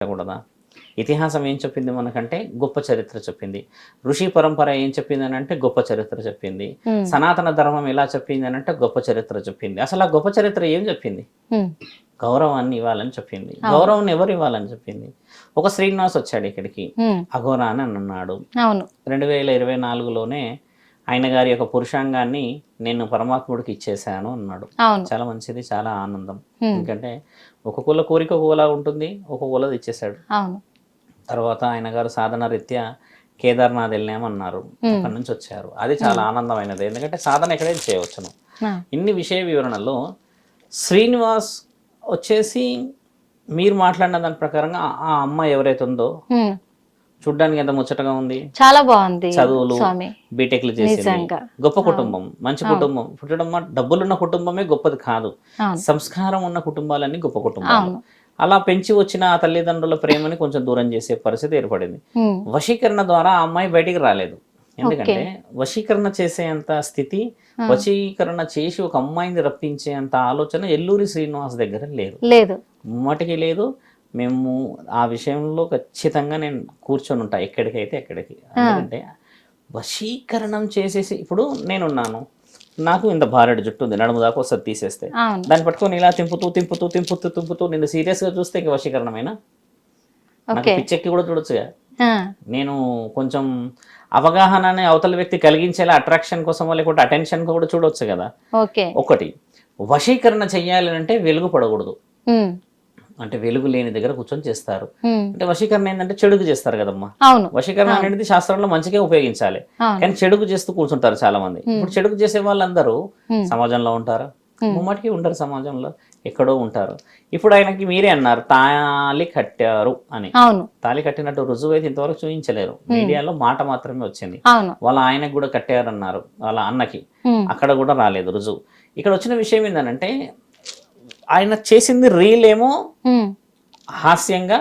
కూడదా? ఇతిహాసం ఏం చెప్పింది మనకంటే గొప్ప చరిత్ర చెప్పింది. ఋషి పరంపర ఏం చెప్పింది అని అంటే గొప్ప చరిత్ర చెప్పింది. సనాతన ధర్మం ఎలా చెప్పింది అని అంటే గొప్ప చరిత్ర చెప్పింది. అసలు ఆ గొప్ప చరిత్ర ఏం చెప్పింది? గౌరవాన్ని ఇవ్వాలని చెప్పింది. గౌరవం ఎవరు ఇవ్వాలని చెప్పింది? ఒక శ్రీనివాస్ వచ్చాడు ఇక్కడికి, అఘోరా అని అన్నాడు. 2024లోనే ఆయన గారి యొక్క పురుషాంగాన్ని నేను పరమాత్ముడికి ఇచ్చేసాను అన్నాడు. చాలా మంచిది, చాలా ఆనందం. ఎందుకంటే ఒక కుల కోరిక ఒకలా ఉంటుంది, ఒక కులది ఇచ్చేసాడు. తర్వాత ఆయన గారు సాధన రీత్యా కేదార్నాథ్ వెళ్ళామన్నారు, అక్కడి నుంచి వచ్చారు. అది చాలా ఆనందమైనది, ఎందుకంటే సాధన ఎక్కడైనా చేయవచ్చును. ఇన్ని విషయ వివరణలో శ్రీనివాస్ వచ్చేసి మీరు మాట్లాడిన దాని ప్రకారంగా ఆ అమ్మాయి ఎవరైతే ఉందో చూడ్డానికి ఎంత ముచ్చటగా ఉంది, చాలా బాగుంది. చదువులు బీటెక్లు చేసి గొప్ప కుటుంబం, మంచి కుటుంబం. పుట్టడం డబ్బులున్న కుటుంబమే గొప్పది కాదు, సంస్కారం ఉన్న కుటుంబాలన్నీ గొప్ప కుటుంబాలు. అలా పెంచి వచ్చిన ఆ తల్లిదండ్రుల ప్రేమని కొంచెం దూరం చేసే పరిస్థితి ఏర్పడింది. వశీకరణ ద్వారా ఆ అమ్మాయి బయటికి రాలేదు. ఎందుకంటే వశీకరణ చేసేంత స్థితి, వశీకరణ చేసి ఒక అమ్మాయిని రప్పించేంత ఆలోచన ఎల్లూరి శ్రీనివాస్ దగ్గర లేదు, మటుకి లేదు. మేము ఆ విషయంలో ఖచ్చితంగా నేను కూర్చొని ఉంటా, ఎక్కడికైతే ఎక్కడికి. ఎందుకంటే వశీకరణం చేసేసి, ఇప్పుడు నేనున్నాను, నాకు ఇంత భారెడు జుట్టు ఉంది, నడుము దాకా వస్తుంది తీసేస్తే, దాన్ని పట్టుకొని ఇలా తింపుతూ తింపుతూ తింపుతూ తింపుతూ నిన్ను సీరియస్ గా చూస్తే ఇంక వశీకరణమైనా? నాకు పిచ్చెక్కి కూడా చూడొచ్చుగా. నేను కొంచెం అవగాహనని అవతల వ్యక్తి కలిగించేలా అట్రాక్షన్ కోసం లేకపోతే అటెన్షన్ కూడా చూడొచ్చు కదా. ఒకటి, వశీకరణ చెయ్యాలి అంటే వెలుగు పడకూడదు. అంటే వెలుగు లేని దగ్గర కూర్చొని చేస్తారు. అంటే వశీకరణ ఏంటంటే చెడుకు చేస్తారు కదమ్మా. వశీకరణ అనేది శాస్త్రంలో మంచిగా ఉపయోగించాలి, కానీ చెడుకు చేస్తూ కూర్చుంటారు చాలా మంది. ఇప్పుడు చెడుకు చేసే వాళ్ళందరూ సమాజంలో ఉంటారు, ముమ్మటికి ఉండరు, సమాజంలో ఎక్కడో ఉంటారు. ఇప్పుడు ఆయనకి మీరే అన్నారు తాళి కట్టారు అని. తాళి కట్టినట్టు రుజువు అయితే ఇంతవరకు చూపించలేరు, మీడియాలో మాట మాత్రమే వచ్చింది. వాళ్ళ ఆయనకు కూడా కట్టారన్నారు, వాళ్ళ అన్నకి, అక్కడ కూడా రాలేదు రుజువు. ఇక్కడ వచ్చిన విషయం ఏంటంటే ఆయన చేసింది రీల్ ఏమో హాస్యంగా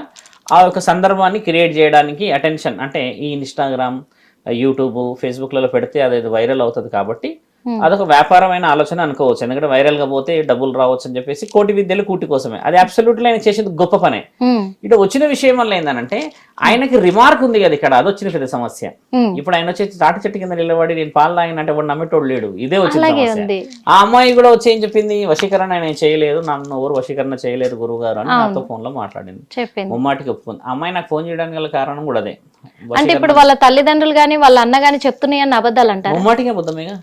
ఆ యొక్క సందర్భాన్ని క్రియేట్ చేయడానికి, అటెన్షన్ అంటే ఈ ఇన్స్టాగ్రామ్, యూట్యూబ్, ఫేస్బుక్లలో పెడితే అది వైరల్ అవుతుంది కాబట్టి అదొక వ్యాపారమైన ఆలోచన అనుకోవచ్చు. ఎందుకంటే వైరల్ గా పోతే డబ్బులు రావచ్చు అని చెప్పేసి కోటి విద్యలు కూటి కోసమే. అది అబ్సల్యూట్లీ ఆయన చేసేది గొప్ప పనే. ఇటు వచ్చిన విషయం వల్ల ఏంటంటే ఆయనకి రిమార్క్ ఉంది కదా ఇక్కడ, అది వచ్చిన పెద్ద సమస్య. ఇప్పుడు ఆయన వచ్చి తాటి చెట్టు కింద నిలబడి నేను పాలు తాగినంటే వాడు నమ్మేటోడు లేడు, ఇదే వచ్చిన సమస్య. ఆ అమ్మాయి కూడా వచ్చి ఏం చెప్పింది, వశీకరణ ఆయన చేయలేదు, నన్ను ఎవరు వశీకరణ చేయలేదు గురువు గారు అని నాతో ఫోన్ లో మాట్లాడింది, ముమ్మాటికి ఒప్పుకుంది. అమ్మాయి నాకు ఫోన్ చేయడానికి గల కారణం కూడా అదే. అంటే ఇప్పుడు వాళ్ళ తల్లిదండ్రులు గాని వాళ్ళ అన్న గాని చెప్తున్నాయని అబద్ధాలు అంటారు. ముమ్మాటికి అబద్ధమేగా,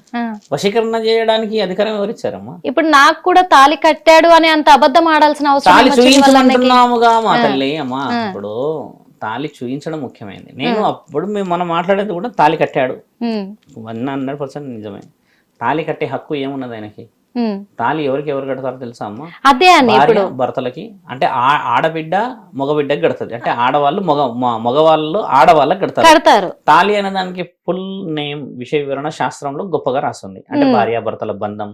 వశీకరణ చేయడానికి అధికారం ఎవరిచ్చారమ్మా? ఇప్పుడు నాకు కూడా తాళి కట్టాడు అని అంత అబద్ధం ఆడాల్సిన అవసరం తాళి చూయించమంటున్నాముగా మా తల్లి. అమ్మా ఇప్పుడు తాళి చూయించడం ముఖ్యమైనది. నేను అప్పుడు మనం మాట్లాడేది కూడా తాళి కట్టాడు 100% నిజమే. తాళి కట్టే హక్కు ఏమున్నది ఆయనకి? తాళి ఎవరికి ఎవరు కడతారో తెలుసా అమ్మా? అదే అని భర్తలకి, అంటే ఆడబిడ్డ మగబిడ్డకి కడతది. అంటే ఆడవాళ్ళు మగవాళ్ళు ఆడవాళ్ళకి కడతారు. తాళి అనే దానికి ఫుల్ నేమ్, విషయ వివరణ శాస్త్రంలో గొప్పగా రాస్తుంది. అంటే భార్యాభర్తల బంధం,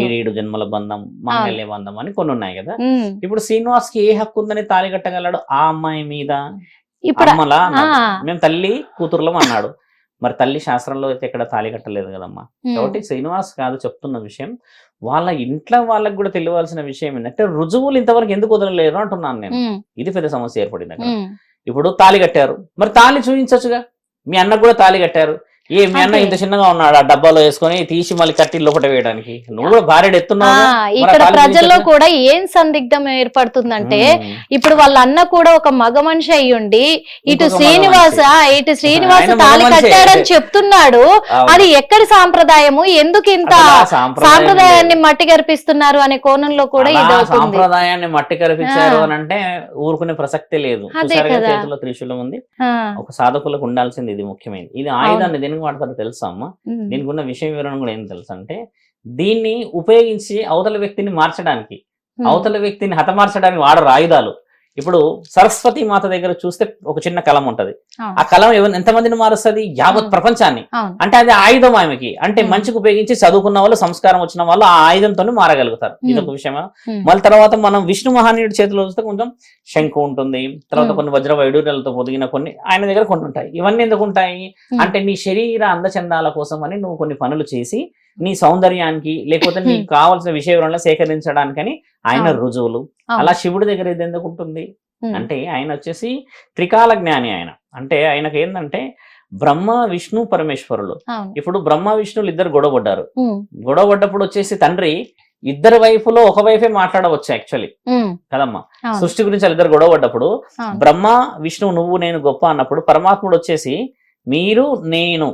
7 జన్మల బంధం, మాంగళ్య బంధం అని కొన్ని ఉన్నాయి కదా. ఇప్పుడు శ్రీనివాస్ కి ఏ హక్కు ఉందని తాళి కట్టగలడు ఆ అమ్మాయి మీద? అమ్మలా మేము తల్లి కూతురులం అన్నాడు. మరి తల్లి శాస్త్రంలో అయితే ఎక్కడ తాళి కట్టలేదు కదమ్మా. కాబట్టి శ్రీనివాస్ కాదు చెప్తున్న విషయం, వాళ్ళ ఇంట్లో వాళ్ళకి కూడా తెలియవలసిన విషయం ఏంటంటే రుజువులు ఇంతవరకు ఎందుకు వదలలేరు అంటున్నాను నేను. ఇది పెద్ద సమస్య ఏర్పడింది అక్కడ. ఇప్పుడు తాళి కట్టారు, మరి తాళి చూపించచ్చుగా. మీ అన్నకు కూడా తాళి కట్టారు, ఏ మీ అన్న ఇంత చిన్నగా ఉన్నాడు, ఆ డబ్బాలో వేసుకొని తీసి మళ్ళీ కట్టి లోపల వేయడానికి? నువ్వు కూడా భార్య ఎత్తున్నావు. ఇక్కడ ప్రజల్లో కూడా ఏం సందిగ్ధం ఏర్పడుతుందంటే, ఇప్పుడు వాళ్ళ అన్న కూడా ఒక మగ మనిషి అయ్యుండి ఇటు శ్రీనివాస తాళి కట్టాడని చెప్తున్నాడు. అది ఎక్కడి సాంప్రదాయము, ఎందుకు ఇంత సాంప్రదాయాన్ని మట్టి కరిపిస్తున్నారు అనే కోణంలో కూడా ఇది సాంప్రదాయాన్ని మట్టి కరిపించారు అని అంటే ఊరుకునే ప్రసక్తే లేదు. చేతిలో త్రిశూలం ఉంది, ఒక సాధకులకు ఉండాల్సింది ఇది ముఖ్యమైనది. ఇది ఆయుధాన్ని వాడతారో తెలుసా అమ్మా? దీనికి ఉన్న విషయ వివరణ కూడా ఏం తెలుసు అంటే, దీన్ని ఉపయోగించి అవతల వ్యక్తిని మార్చడానికి, అవతల వ్యక్తిని హతమార్చడానికి వాడరు ఆయుధాలు. ఇప్పుడు సరస్వతి మాత దగ్గర చూస్తే ఒక చిన్న కలం ఉంటది, ఆ కలం ఎంతమందిని మారుస్తుంది? యావత్ ప్రపంచాన్ని. అంటే అది ఆయుధం ఆమెకి. అంటే మంచికి ఉపయోగించి చదువుకున్న వాళ్ళు, సంస్కారం వచ్చిన వాళ్ళు ఆ ఆయుధంతో మారగలుగుతారు. ఇదొక విషయమా? మళ్ళీ తర్వాత మనం విష్ణు మహానీయుడి చేతిలో చూస్తే కొంచెం శంకు ఉంటుంది, తర్వాత కొన్ని వజ్ర వైడూర్యాలతో పొదిగిన కొన్ని ఆయన దగ్గర కొన్ని ఉంటాయి. ఇవన్నీ ఎందుకు ఉంటాయి అంటే నీ శరీర అందచందాల కోసం అని నువ్వు కొన్ని పనులు చేసి నీ సౌందర్యానికి లేకపోతే నీకు కావాల్సిన విషయంలో సేకరించడానికని ఆయన రుజువులు. అలా శివుడి దగ్గర ఇది ఎందుకు ఉంటుంది అంటే ఆయన వచ్చేసి త్రికాల జ్ఞాని. ఆయన అంటే ఆయనకు ఏంటంటే బ్రహ్మ విష్ణు పరమేశ్వరులు. ఇప్పుడు బ్రహ్మ విష్ణువులు ఇద్దరు గొడవపడ్డారు. గొడవపడ్డప్పుడు వచ్చేసి తండ్రి ఇద్దరు వైపులో ఒక వైపే మాట్లాడవచ్చు యాక్చువల్లీ కదమ్మా. సృష్టి గురించి వాళ్ళిద్దరు గొడవపడ్డప్పుడు బ్రహ్మ విష్ణువు నువ్వు నేను గొప్ప అన్నప్పుడు పరమాత్ముడు వచ్చేసి మీరు నేను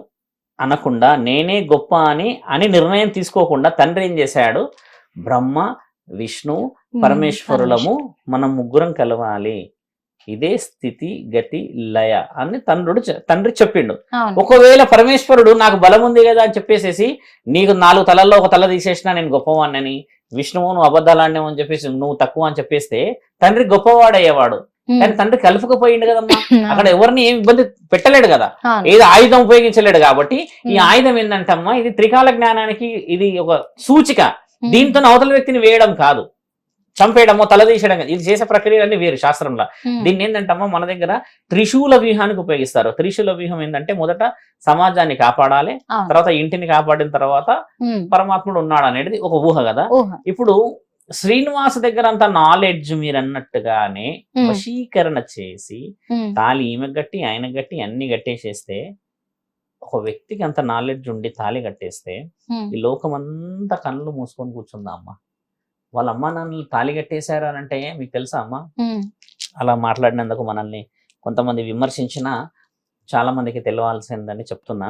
అనకుండా నేనే గొప్ప అని నిర్ణయం తీసుకోకుండా తండ్రి ఏం చేశాడు, బ్రహ్మ విష్ణు పరమేశ్వరులము మనం ముగ్గురం కలవాలి, ఇదే స్థితి గతి లయ అని తండ్రి చెప్పిండు. ఒకవేళ పరమేశ్వరుడు నాకు బలం ఉంది కదా అని చెప్పేసేసి నీకు 4 తలల్లో ఒక తల తీసేసినా నేను గొప్పవాడిని, విష్ణువు నువ్వు అబద్ధాలాడినావు అని చెప్పేసి నువ్వు తక్కువ అని చెప్పేస్తే తండ్రి గొప్పవాడయ్యేవాడు. కానీ తండ్రి కలుపుకపోయిండు కదమ్మా, అక్కడ ఎవరిని ఏం ఇబ్బంది పెట్టలేడు కదా, ఏదో ఆయుధం ఉపయోగించలేడు. కాబట్టి ఈ ఆయుధం ఏంటంటే అమ్మా ఇది త్రికాల జ్ఞానానికి ఇది ఒక సూచిక. దీంతో అవతల వ్యక్తిని వేయడం కాదు, చంపేయడమో తలదీసేయడం కాదు, ఇది చేసే ప్రక్రియలన్నీ వేరు శాస్త్రంలో. దీన్ని ఏంటంటమ్మా మన దగ్గర త్రిశూల వ్యూహానికి ఉపయోగిస్తారు. త్రిశూల వ్యూహం ఏంటంటే మొదట సమాజాన్ని కాపాడాలి, తర్వాత ఇంటిని కాపాడిన తర్వాత పరమాత్ముడు ఉన్నాడు అనేది ఒక ఊహ కదా. ఇప్పుడు శ్రీనివాస్ దగ్గర అంత నాలెడ్జ్ మీరు అన్నట్టుగానే వశీకరణ చేసి తాళి ఈమె గట్టి ఆయన గట్టి అన్ని కట్టేసేస్తే, ఒక వ్యక్తికి అంత నాలెడ్జ్ ఉండి తాళి కట్టేస్తే ఈ లోకమంతా కళ్ళు మూసుకొని కూర్చుందా అమ్మ. వాళ్ళ అమ్మా నాన్నలు తాళి కట్టేశారు అని అంటే మీకు తెలుసా అమ్మా, అలా మాట్లాడినందుకు మనల్ని కొంతమంది విమర్శించినా చాలా మందికి తెలియాల్సిందని చెప్తున్నా.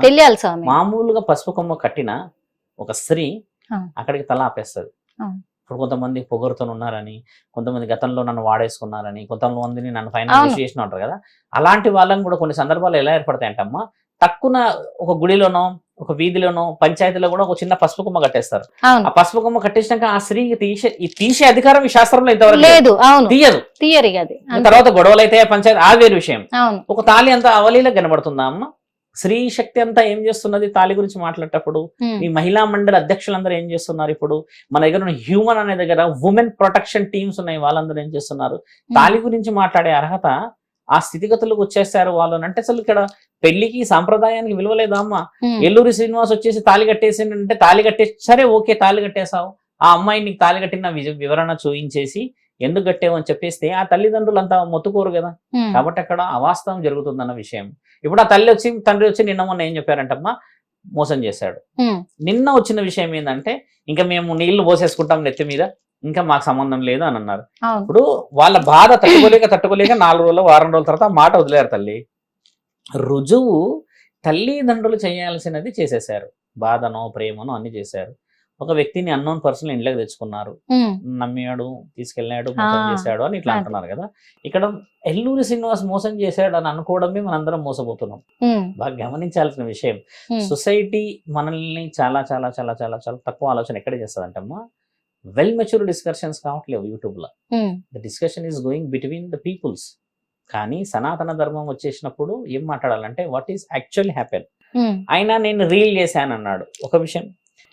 మామూలుగా పసుపు కొమ్మ కట్టిన ఒక స్త్రీ అక్కడికి తల ఆపేస్తుంది. ఇప్పుడు కొంతమంది పొగరుతో ఉన్నారని, కొంతమంది గతంలో నన్ను వాడేసుకున్నారని, కొంతమందిని నన్ను ఫైనల్ చేసిన ఉంటారు కదా. అలాంటి వాళ్ళని కూడా కొన్ని సందర్భాలు ఎలా ఏర్పడతాయంటమ్మా, తక్కువ ఒక గుడిలోనో ఒక వీధిలోనో పంచాయతీలో కూడా ఒక చిన్న పసుపు కొమ్మ కట్టేస్తారు. ఆ పసుపు కొమ్మ కట్టేసినాక ఆ స్త్రీకి తీసే అధికారం ఈ శాస్త్రంలో ఇంతవరకు లేదు, తీయదు. తర్వాత గొడవలు అయితే పంచాయతీ ఆ వేరు విషయం. ఒక తాళి అంతా అవలీలకు కనబడుతుందా అమ్మ? స్త్రీ శక్తి అంతా ఏం చేస్తున్నది తాళి గురించి మాట్లాడేటప్పుడు? ఈ మహిళా మండలి అధ్యక్షులందరూ ఏం చేస్తున్నారు? ఇప్పుడు మన దగ్గర ఉన్న హ్యూమన్ అనే దగ్గర ఉమెన్ ప్రొటెక్షన్ టీమ్స్ ఉన్నాయి, వాళ్ళందరూ ఏం చేస్తున్నారు? తాళి గురించి మాట్లాడే అర్హత ఆ స్థితిగతులకు వచ్చేస్తారు వాళ్ళు అంటే. అసలు ఇక్కడ పెళ్లికి సాంప్రదాయానికి విలువలేదా అమ్మ? ఎల్లూరి శ్రీనివాస్ వచ్చేసి తాళి కట్టేసిందంటే తాళి కట్టేసి సరే ఓకే తాళి కట్టేసావు, ఆ అమ్మాయి నీకు తాళి కట్టిన వివరణ చూయించేసి ఎందుకు కట్టేవని చెప్పేస్తే ఆ తల్లిదండ్రులు అంతా మొత్తుకోరు కదా. కాబట్టి అక్కడ అవాస్తవం జరుగుతుందన్న విషయం. ఇప్పుడు ఆ తండ్రి వచ్చి నిన్న మొన్న ఏం చెప్పారంటమ్మా, మోసం చేశాడు. నిన్న వచ్చిన విషయం ఏంటంటే ఇంకా మేము నీళ్లు పోసేసుకుంటాం నెత్తి మీద, ఇంకా మాకు సంబంధం లేదు అని అన్నారు. ఇప్పుడు వాళ్ళ బాధ తట్టుకోలేక 4 రోజులు వారం రోజుల తర్వాత మాట వదిలేరు. తల్లి రుజువు తల్లిదండ్రులు చేయాల్సినది చేసేసారు, బాధనో ప్రేమనో అన్ని చేశారు. ఒక వ్యక్తిని అన్నోన్ పర్సన్ ఇంట్లోకి తెచ్చుకున్నారు, నమ్మాడు, తీసుకెళ్ళాడు, మోసం చేశాడు అని ఇట్లా అంటున్నారు కదా. ఇక్కడ ఎల్లూరి శ్రీనివాస్ మోసం చేశాడు అని అనుకోవడమే మనందరం మోసపోతున్నాం. బాగా గమనించాల్సిన విషయం. సొసైటీ మనల్ని చాలా చాలా చాలా చాలా చాలా తక్కువ ఆలోచన ఎక్కడ చేస్తుందంటమ్మా, వెల్ మెచ్యూర్ డిస్కషన్స్ కావట్లేవు యూట్యూబ్ లో. The discussion is going between the peoples. కానీ సనాతన ధర్మం వచ్చేసినప్పుడు ఏం మాట్లాడాలంటే వాట్ ఈస్ యాక్చువల్లీ హ్యాపెన్. అయినా నేను రీల్ చేశాను అన్నాడు ఒక విషయం.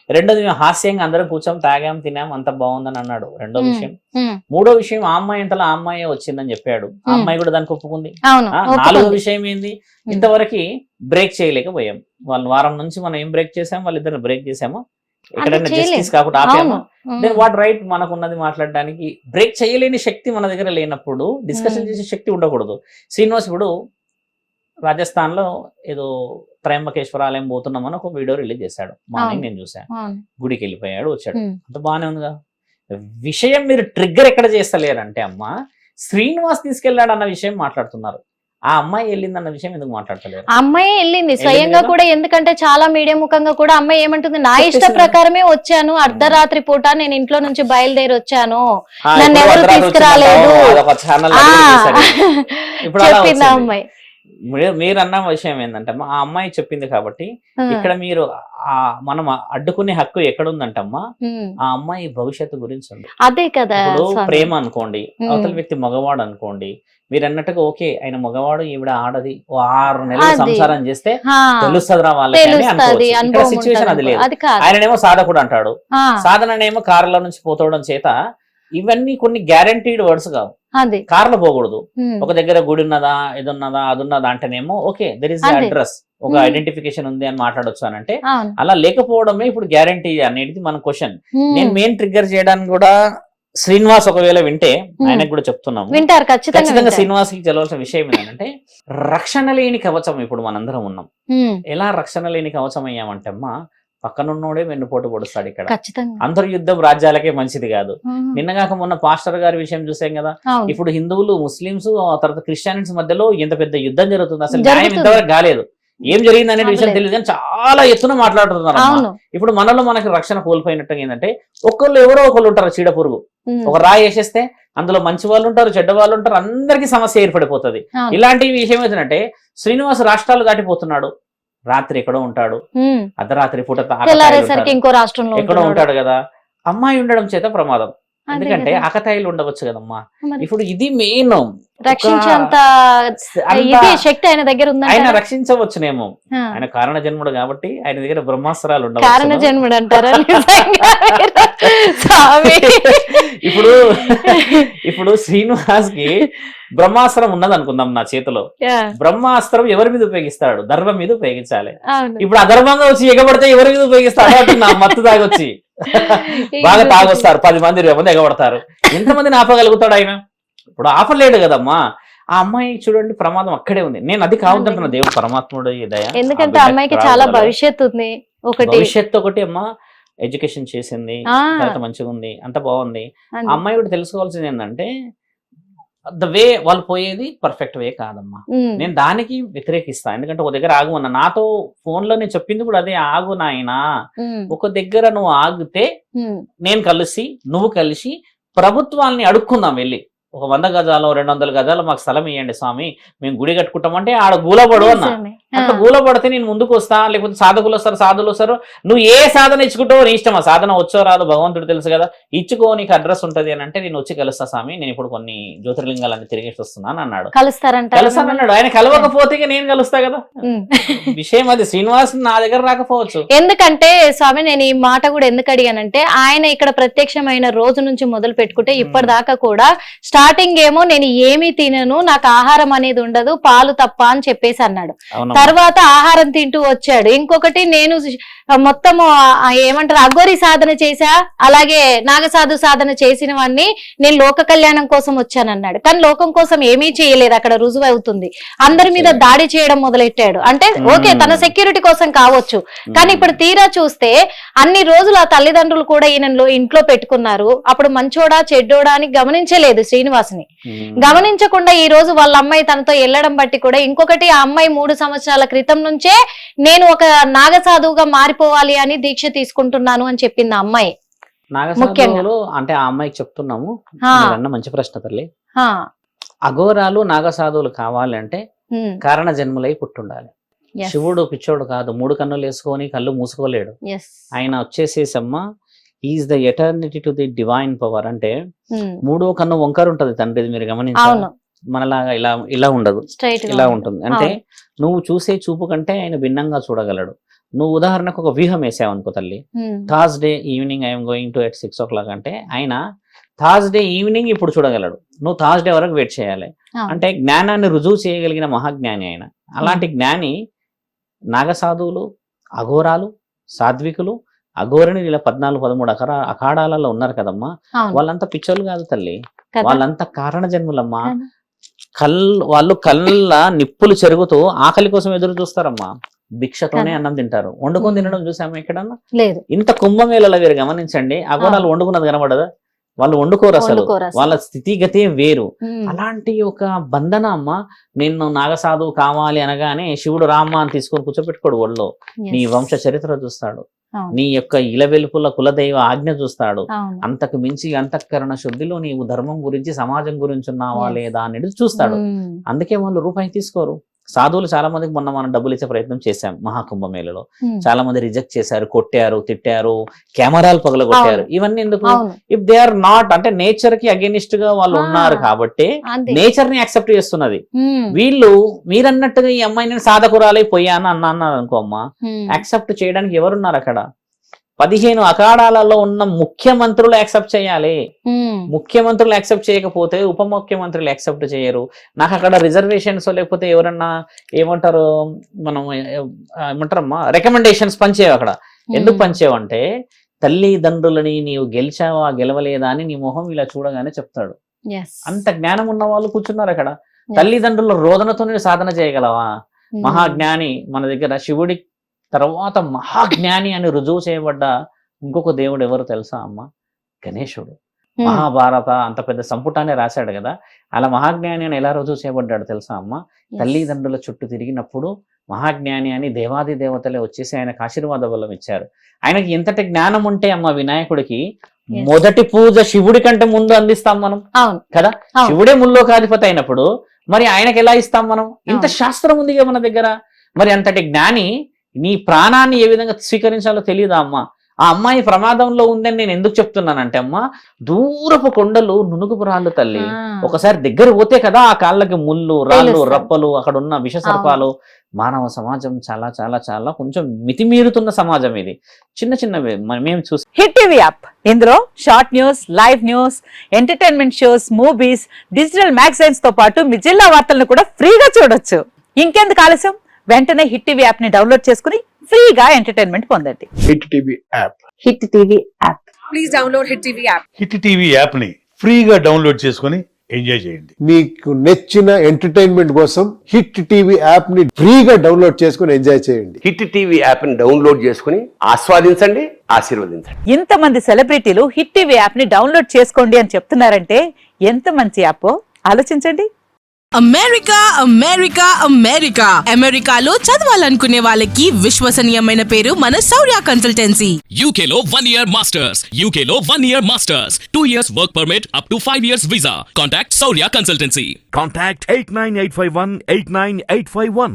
రెండోది మేము హాస్యంగా అందరం కూర్చొని తాగాం తినాం అంత బాగుందని అన్నాడు రెండో విషయం. మూడో విషయం ఆ అమ్మాయి అంతలా ఆ అమ్మాయి వచ్చిందని చెప్పాడు, ఆ అమ్మాయి కూడా దానికి ఒప్పుకుంది. నాలుగో విషయం ఏంది, ఇంతవరకు బ్రేక్ చేయలేకపోయాం. వాళ్ళు వారం నుంచి మనం ఏం బ్రేక్ చేసాం, వాళ్ళిద్దరు బ్రేక్ చేసాము, ఎక్కడైనా జస్టిస్ కాకుండా ఆపాము. దెన్ వాట్ రైట్ మనకున్నది మాట్లాడడానికి? బ్రేక్ చేయలేని శక్తి మన దగ్గర లేనప్పుడు డిస్కషన్ చేసే శక్తి ఉండకూడదు. శ్రీనివాస్ ఇప్పుడు రాజస్థాన్ లో ఏదో త్రయంబకేశ్వర ఆలయం పోతున్నామని ఒక వీడియో రిలీజ్ చేశాడు, మార్నింగ్ నేను చూసాను. గుడికి వెళ్ళిపోయాడు, వచ్చాడు, అంత బాగానే ఉందిగా. విషయం మీరు ట్రిగ్గర్ ఎక్కడ చేస్తలేరంటే అమ్మా శ్రీనివాస్ తీసుకెళ్లాడు అన్న విషయం మాట్లాడుతున్నారు. ఆ అమ్మాయి వెళ్ళిందన్న విషయం ఎందుకు మాట్లాడతలేరు? అమ్మాయి వెళ్ళింది స్వయంగా కూడా. ఎందుకంటే చాలా మీడియా ముఖంగా కూడా అమ్మాయి ఏమంటుంది, నా ఇష్ట ప్రకారమే వచ్చాను, అర్ధరాత్రి పూట నేను ఇంట్లో నుంచి బయలుదేరి వచ్చాను, నన్ను ఎవరు తీసుకురాలేదు చెప్పింది ఆ అమ్మాయి. మీరు అన్న విషయం ఏంటంటే ఆ అమ్మాయి చెప్పింది కాబట్టి ఇక్కడ మీరు మనం అడ్డుకునే హక్కు ఎక్కడుందంటమ్మా, ఆ అమ్మాయి భవిష్యత్తు గురించి ఉంది. అదే కదా. ఇప్పుడు ప్రేమ అనుకోండి, అవతల వ్యక్తి మగవాడు అనుకోండి, మీరు అన్నట్టుగా ఓకే ఆయన మగవాడు ఈవిడ ఆడది, 6 నెలలు సంసారం చేస్తే తెలుస్తుందిరా వాళ్ళకి సిచ్యువేషన్ అది లేదు. ఆయననేమో సాధకుడు అంటాడు, సాధననేమో కారులో నుంచి పోతవడం చేత ఇవన్నీ కొన్ని గ్యారంటీడ్ వర్డ్స్ కావు. కార్లో పోకూడదు, ఒక దగ్గర గుడి ఉన్నదా, ఇది ఉన్నదా, అది ఉన్నదా అంటేనేమో ఓకే దెర్ ఇస్ అడ్రస్, ఒక ఐడెంటిఫికేషన్ ఉంది అని మాట్లాడొచ్చు అని అంటే అవును. అలా లేకపోవడమే ఇప్పుడు గ్యారంటీ అనేది మన క్వశ్చన్. ఉమ్. నేను మెయిన్ ట్రిగ్గర్ చేయడానికి కూడా శ్రీనివాస్ ఒకవేళ వింటే ఆయనకు కూడా చెప్తున్నాము, వింటారు ఖచ్చితంగా ఖచ్చితంగా వింటారు. శ్రీనివాస్ కి తెలవాల్సిన విషయం ఏంటంటే రక్షణ లేని కవచం ఇప్పుడు మనందరం ఉన్నాం. ఉమ్. ఎలా రక్షణ లేని కవచం అయ్యామంటే అమ్మా పక్కనున్నోడే వెన్నుపోటు పొడుస్తాడు. ఇక్కడ ఖచ్చితంగా. అంతర్యుద్ధం రాజ్యాలకే మంచిది కాదు. ఉమ్. నిన్నగాక మొన్న పాస్టర్ గారి విషయం చూసాం కదా. అవును. ఇప్పుడు హిందువులు ముస్లింస్ ఆ తర్వాత క్రిస్టియన్స్ మధ్యలో ఎంత పెద్ద యుద్ధం జరుగుతుంది, అసలు న్యాయం జరుగుతుంది. ఇంతవరకు కాలేదు. ఏం జరిగింది అనే విషయం అవ్వలేదు. తెలియదు కానీ చాలా ఎత్తున మాట్లాడుతున్నారు. అవును. ఇప్పుడు మనలో మనకి రక్షణ కోల్పోయినట్టుగా ఏంటంటే ఒకళ్ళు ఎవరో ఒకళ్ళు ఉంటారు చీడ పురుగు. ఉమ్. ఒక రాయి వేసేస్తే అందులో మంచి వాళ్ళు ఉంటారు, చెడ్డ వాళ్ళు ఉంటారు, అందరికీ సమస్య ఏర్పడిపోతుంది. అవును. ఇలాంటి విషయం ఏంటంటే శ్రీనివాస్ రాష్ట్రాలు దాటిపోతున్నాడు, రాత్రి ఎక్కడో ఉంటాడు, ఉమ్. అర్ధరాత్రి పూట తెల్లారేసరికి ఇంకో రాష్ట్రంలో ఎక్కడో ఉంటున్నాడు. ఉంటాడు కదా. అమ్మాయి ఉండడం చేత ప్రమాదం, అదే ఎందుకంటే కదా. ఆకతాయిలు ఉండవచ్చు కదమ్మా. మరి ఇప్పుడు ఇది మెయిన్, రక్షించేంత ఇది శక్తి ఆయన దగ్గర ఆయన ఉందంటారా? రక్షించవచ్చునేమో. ఆ. ఆయన కారణ జన్ముడు కాబట్టి ఆయన దగ్గర బ్రహ్మాస్త్రాలు కారణ ఉండవచ్చు. జన్ముడు అంటారా? నిజంగా మీరు స్వామి. ఇప్పుడు ఇప్పుడు శ్రీనివాస్ కి బ్రహ్మాస్త్రం ఉన్నది అనుకుందాం నా చేతిలో. యా. బ్రహ్మాస్త్రం ఎవరి మీద ఉపయోగిస్తాడు? ధర్మం మీద ఉపయోగించాలి. అవును. ఇప్పుడు అధర్మంగా వచ్చి ఎగబడితే ఎవరి మీద ఉపయోగిస్తాడు అంటున్నా. మత్తు తాగొచ్చి బాగా తాగొస్తారు, 10 మంది 20 మంది ఎగబడతారు. ఎంతమందిని ఆపగలుగుతాడు ఆయన? ఇప్పుడు ఆపలేడు కదమ్మా. ఆ అమ్మాయి చూడండి ప్రమాదం అక్కడే ఉంది. నేను అది కావద్దంటున్నా, దేవుడు పరమాత్ముడు దయ. ఎందుకంటే అమ్మాయికి చాలా భవిష్యత్తు ఉంది. ఒకటి భవిష్యత్తు ఒకటి అమ్మా, ఎడ్యుకేషన్ చేసింది, ఆ. తర్వాత మంచిగా ఉంది, అంత బాగుంది. ఆ అది. అమ్మాయి కూడా తెలుసుకోవాల్సింది ఏంటంటే ద వే వాళ్ళు పోయేది పర్ఫెక్ట్ వే కాదమ్మా. ఉమ్. నేను దానికి వ్యతిరేకిస్తా. ఎందుకంటే ఒక దగ్గర ఆగు అన్న, నాతో ఫోన్ లో నేను చెప్పింది కూడా అదే, ఆగు నాయనా, ఉమ్. ఒక దగ్గర నువ్వు ఆగితే ఉమ్. నేను కలిసి నువ్వు కలిసి ప్రభుత్వాల్ని అడుక్కుందాం వెళ్ళి, ఒక 100 గజాలు 200 గజాలు మాకు స్థలం ఇవ్వండి స్వామి, మేము గుడి కట్టుకుంటామంటే ఆడ గూలపడు అన్న. నిజమే. అట్లా ఆ. గూలపడితే నేను ముందుకు వస్తా, లేకపోతే సాధకులు వస్తారు, సాధులు వస్తారు, నువ్వు ఏ సాధన ఇచ్చుకుంటావో నీ ఇష్టం. ఆ సాధన వచ్చో రాదు భగవంతుడు తెలుసు కదా, ఇచ్చుకో నీకు అడ్రస్ ఉంటది అని అంటే నేను వచ్చి కలుస్తా స్వామి, నేను ఇప్పుడు కొన్ని జ్యోతిర్లింగాలన్నీ తిరిగేసి వస్తున్నాను అన్నాడు. కలుస్తారంటారా? కలుస్తానన్నాడు. ఆయన కలవకపోతే ఇక నేను కలుస్తా కదా. ఉమ్. విషయం అది. శ్రీనివాస్ నా దగ్గర రాకపోవచ్చు. ఎందుకంటే స్వామి నేను ఈ మాట కూడా ఎందుకు అడిగానంటే ఆయన ఇక్కడ ప్రత్యక్షమైన రోజు నుంచి మొదలు పెట్టుకుంటే ఇప్పటిదాకా కూడా స్టార్టింగ్ ఏమో నేను ఏమీ తినను, నాకు ఆహారం అనేది ఉండదు, పాలు తప్ప అని చెప్పేసి అన్నాడు. అవునా? తర్వాత ఆహారం తింటూ వచ్చాడు. ఇంకొకటి నేను మొత్తము ఏమంటారు అఘోరి సాధన చేశా, అలాగే నాగసాధు సాధన చేసినవన్నీ నేను లోక కళ్యాణం కోసం వచ్చానన్నాడు. కానీ లోకం కోసం ఏమీ చేయలేదు, అక్కడ రుజువు అవుతుంది. అందరి మీద దాడి చేయడం మొదలెట్టాడు. అంటే ఓకే తన సెక్యూరిటీ కోసం కావచ్చు, కానీ ఇప్పుడు తీరా చూస్తే అన్ని రోజులు ఆ తల్లిదండ్రులు కూడా ఈయనలో ఇంట్లో పెట్టుకున్నారు. అప్పుడు మంచోడా చెడ్డోడా అని గమనించలేదు శ్రీనివాస్ని. గమనించకుండా ఈ రోజు వాళ్ళ అమ్మాయి తనతో వెళ్ళడం బట్టి కూడా ఇంకొకటి ఆ అమ్మాయి 3 సంవత్సరాల క్రితం నుంచే నేను ఒక నాగసాధువుగా మారిపోవాలి అని దీక్ష తీసుకుంటున్నాను అని చెప్పింది ఆ అమ్మాయి. నాగసాధువులు అంటే ఆ అమ్మాయికి చెప్తున్నాము. ఆ. మీరన్న మంచి ప్రశ్న తల్లి. ఆ. అఘోరాలు నాగసాధువులు కావాలి అంటే ఉమ్. కారణ జన్మలై పుట్టుండాలి. Yes. శివుడు పిచ్చోడు కాదు, 3 కన్నులు వేసుకొని కళ్ళు మూసుకోలేడు. Yes. ఆయన వచ్చేసేసమ్మా is the eternity to the divine power. అంటే ఉమ్. 3వ కన్ను వంకర ఉంటది తండ్రిది, మీరు గమనించారు. అవును. మనలాగా ఇలా ఇలా ఉండదు, స్ట్రైట్ ఇలా ఉంటుంది. అంటే నువ్వు చూసే చూపు కంటే ఆయన భిన్నంగా చూడగలడు. నువ్వు ఉదాహరణకు ఒక వ్యూహం వేసావు అనుకో తల్లి, Thursday evening I'm going to at 6 o'clock అంటే ఆయన థర్స్డే ఈవినింగ్ ఇప్పుడు చూడగలడు. నువ్వు థర్స్డే వరకు వెయిట్ చేయాలి. అంటే జ్ఞానాన్ని రుజువు చేయగలిగిన మహాజ్ఞాని ఆయన. అలాంటి జ్ఞాని నాగసాధువులు, అఘోరాలు, సాధ్వికులు, అఘోరిని ఇలా 14-13 అఖాడాలలో ఉన్నారు కదమ్మా. వాళ్ళంతా పిచ్చోళ్ళు కాదు తల్లి, వాళ్ళంతా కారణ జన్ములమ్మా. వాళ్ళు కళ్ళ నిప్పులు చెరుగుతూ ఆకలి కోసం ఎదురు చూస్తారమ్మా. భిక్షతోనే అన్నం తింటారు. వండుకొని తినడం చూసామా ఎక్కడన్నా? లేదు. ఇంత కుంభమేళలో మీరు గమనించండి, అఘోరాలు వండుకున్నది కనబడదా? వాళ్ళు వండుకోరు అసలు, వాళ్ళ స్థితిగతే వేరు. అలాంటి ఒక బంధన అమ్మ. నేను నాగసాధువు కావాలి అనగానే శివుడు రామ్మ అని తీసుకొని కూర్చోబెట్టుకోడు ఒళ్ళో. నీ వంశ చరిత్ర చూస్తాడు, నీ యొక్క ఇలవెలుపుల కులదైవ ఆజ్ఞ చూస్తాడు. అంతకు మించి అంతఃకరణ శుద్ధిలో నీవు ధర్మం గురించి సమాజం గురించి ఉన్నావా లేదా అనేది చూస్తాడు. అందుకే వాళ్ళు రూపాయి తీసుకోరు. సాధువులు చాలా మందికి మొన్న మనం డబ్బులు ఇచ్చే ప్రయత్నం చేశాం మహాకుంభమేళలో. చాలా మంది రిజెక్ట్ చేశారు, కొట్టారు, తిట్టారు, కెమెరాలు పగలగొట్టారు. ఇవన్నీ ఎందుకు? ఇఫ్ దే ఆర్ నాట్, అంటే నేచర్ కి అగేనిస్ట్ గా వాళ్ళు ఉన్నారు కాబట్టి నేచర్ ని యాక్సెప్ట్ చేస్తున్నది. వీళ్ళు మీరన్నట్టుగా ఈ అమ్మాయి నేను సాధకురాలై పోయాను అన్నారు అనుకో అమ్మా, యాక్సెప్ట్ చేయడానికి ఎవరున్నారు అక్కడ? 15 అఖాడాలలో ఉన్న ముఖ్యమంత్రులు యాక్సెప్ట్ చేయాలి. ముఖ్యమంత్రులు యాక్సెప్ట్ చేయకపోతే ఉప ముఖ్యమంత్రులు యాక్సెప్ట్ చేయరు. నాకు అక్కడ రిజర్వేషన్స్ లేకపోతే ఎవరన్నా ఏమంటారు మనం ఏమంటారమ్మా రికమెండేషన్స్ పంచేవి అక్కడ. ఎందుకు పంచేవంటే తల్లిదండ్రులని నీవు గెలిచావా గెలవలేదా అని నీ మొహం ఇలా చూడగానే చెప్తాడు. అంత జ్ఞానం ఉన్న వాళ్ళు కూర్చున్నారు అక్కడ. తల్లిదండ్రుల రోదనతోనే సాధన చేయగలవా? మహాజ్ఞాని మన దగ్గర శివుడి తర్వాత మహాజ్ఞాని అని రుజువు చేయబడ్డ ఇంకొక దేవుడు ఎవరు తెలుసా అమ్మ? గణేశుడు. మహాభారత అంత పెద్ద సంపుటాన్ని రాశాడు కదా, అలా మహాజ్ఞాని అని ఎలా రుజువు చేయబడ్డాడు తెలుసా అమ్మ? తల్లిదండ్రుల చుట్టూ తిరిగినప్పుడు మహాజ్ఞాని అని దేవాది దేవతలే వచ్చేసి ఆయనకు ఆశీర్వాద బలం ఇచ్చారు. ఆయనకి ఎంతటి జ్ఞానం ఉంటే అమ్మ వినాయకుడికి మొదటి పూజ శివుడి కంటే ముందు అందిస్తాం మనం కదా. శివుడే ముల్లోకాధిపతి అయినప్పుడు మరి ఆయనకి ఎలా ఇస్తాం మనం? ఇంత శాస్త్రం ఉంది కదా మన దగ్గర. మరి అంతటి జ్ఞాని నీ ప్రాణాన్ని ఏ విధంగా స్వీకరించాలో తెలియదా అమ్మ? ఆ అమ్మాయి ప్రమాదంలో ఉందని నేను ఎందుకు చెప్తున్నానంటే అమ్మ, దూరపు కొండలు నునుగుపు రాళ్ళు తల్లి. ఒకసారి దగ్గర పోతే కదా ఆ కాళ్ళకి ముళ్ళు రాళ్ళు రప్పలు అక్కడ ఉన్న విష సర్పాలు. మానవ సమాజం చాలా చాలా చాలా కొంచెం మితిమీరుతున్న సమాజం ఇది. చిన్న చిన్నవి మేము చూసి హిట్ టీవీ యాప్, ఇందులో short news, live news, entertainment shows, movies, digital magazines తో పాటు మీ జిల్లా వార్తలను కూడా ఫ్రీగా చూడొచ్చు. ఇంకెందుకు ఆలస్యం, వెంటనే హిట్ టీవీ యాప్ ని డౌన్లోడ్ చేసుకుని ఫ్రీగా ఎంటర్టైన్మెంట్ పొందండి. Hit TV app. Hit TV app. Please download hit TV app. Hit TV app ని ఫ్రీగా డౌన్లోడ్ చేసుకొని ఎంజాయ్ చేయండి. మీకు నచ్చిన ఎంటర్టైన్మెంట్ కోసం హిట్ టీవీ యాప్ ని ఫ్రీగా డౌన్లోడ్ చేసుకొని ఎంజాయ్ చేయండి. హిట్ టీవీ యాప్ ని డౌన్లోడ్ చేసుకుని ఆస్వాదించండి, ఆశీర్వదించండి. ఇంతమంది సెలబ్రిటీలు హిట్ టీవీ యాప్ ని డౌన్లోడ్ చేసుకోండి అని చెప్తున్నారంటే ఎంత మంచి యాప్ ఆలోచించండి. అమెరికా అమెరికా అమెరికా అమెరికాలో చదవాలనుకునే వాళ్ళకి విశ్వసనీయమైన పేరు మన శౌర్య కన్సల్టెన్సీ. UK లో 1 year masters, UK లో 1 year masters, 2 years work permit up to 5 years visa. Contact Shaurya Consultancy. Contact 89851 89851.